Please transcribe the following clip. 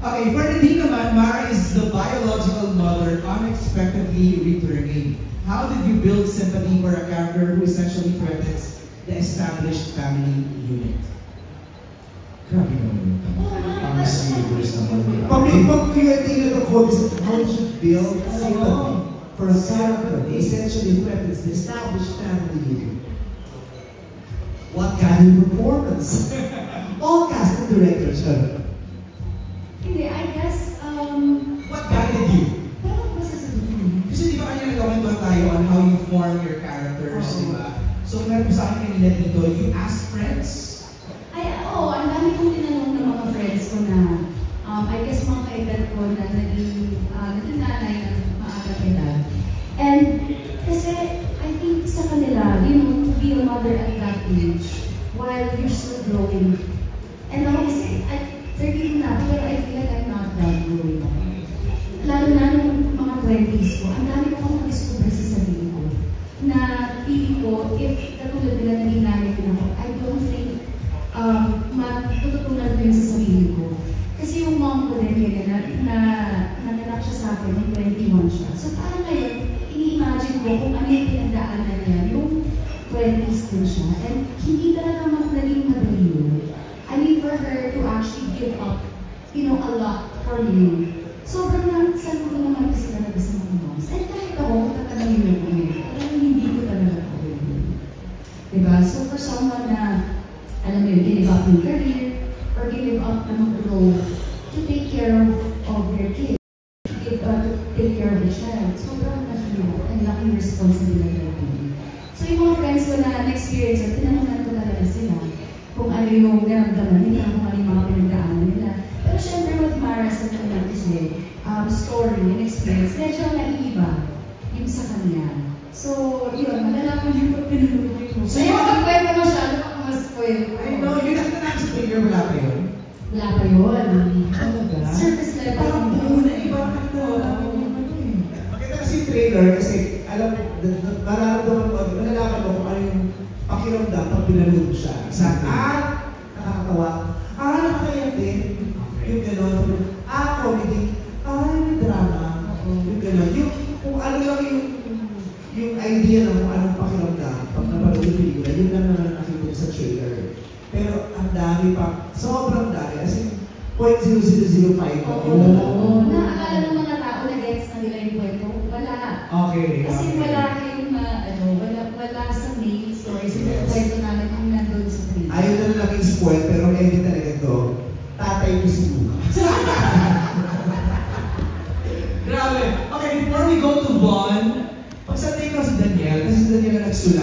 Okay, for the Dean naman, Mara is the biological mother unexpectedly returning. How did you build sympathy for a character who essentially threatens the established family unit? Grabe naman yun. Ang serious naman yun. Pag-creating na ako, how did you build sympathy for a character who essentially threatens the established family unit? What kind of performance? All cast and directors have. Hindi, I guess, What guided you? parang basta sa dulo. Kasi di ba kanina nagkawentuhan tayo on how you form your characters, di ba? So, meron po sa akin kanina dito, you ask friends? Ay, oo, ang dami kong tinanong ng mga friends ko na, I guess mga kaedad ko na naging nanay ng maaga edad. And, kasi, I think sa kanila, you know, to be a mother at that age, while you're still growing. And ako kasi, 30 na, pero I feel like I'm not that growing up. Lalo na nung mga 20s ko, ang dami ko akong discover sa sarili ko. Na feeling ko, if katulad nila naging nanay din ako, I don't think matututunan ko yun sa sarili ko. Kasi yung mom ko din, na nanganak siya sa akin, nung 21 siya. So parang ngayon, ini-imagine ko kung ano yung pinagdaanan niya, yung 20s din siya. And hindi talaga naging madali yun. I mean, for her to actually give up, you know, a lot for you. Sobrang saludo naman kasi talaga sa mga moms. And kahit ako, tatanungin mo ko yun. Talagang hindi ko talaga ako yun. Diba? So for someone na, alam mo yun, give up yung career, or give up naman role to take care of their kids, to take care of the child, sobrang ang laking responsibility. So yung mga friends ko na na-experience, tinanungan ko talaga sila kung ano yung naramdaman nila, kung ano yung mga pinagdaanan nila. Pero syempre with Mara sa naman kasi, story and experience, medyo naiiba yung sa kanya. So, yun, malalaman yung pag pinunod mo. So, yung magkwento masyado, mas-spoil ko. I know, yung nakita namin sa trailer, wala pa yun? Wala pa yun. Talaga? Surface level. Parang buo na iba ka na. Maganda kasi yung trailer kasi alam mo, mararamdaman mo, malalaman mo kung ano yung pakiramdam pag pinanood mo siya. Exactly. Nakakatawa. Nakakayak din. Yung gano'n. Comedy. May drama. Yung gano'n. Yung kung ano lang yung idea ng kung anong pakiramdam pag napanood yung pelikula, yun lang naman nakikita sa trailer. Pero ang dami pa, sobrang dami. As in, 0.0005 pa. Oo. Nakakala ng mga tao na gets na nila yung kwento. Wala. Okay. Kasi wala kayong wala sa main story. Sa kwento namin kung nandun sa trailer. Ayaw na naging spoil, pero edit talaga ito. Tatay ko si Lucas. Grabe. Okay, before we go to Von, pagsatay ko si Daniel, kasi si Daniel na nagsulat.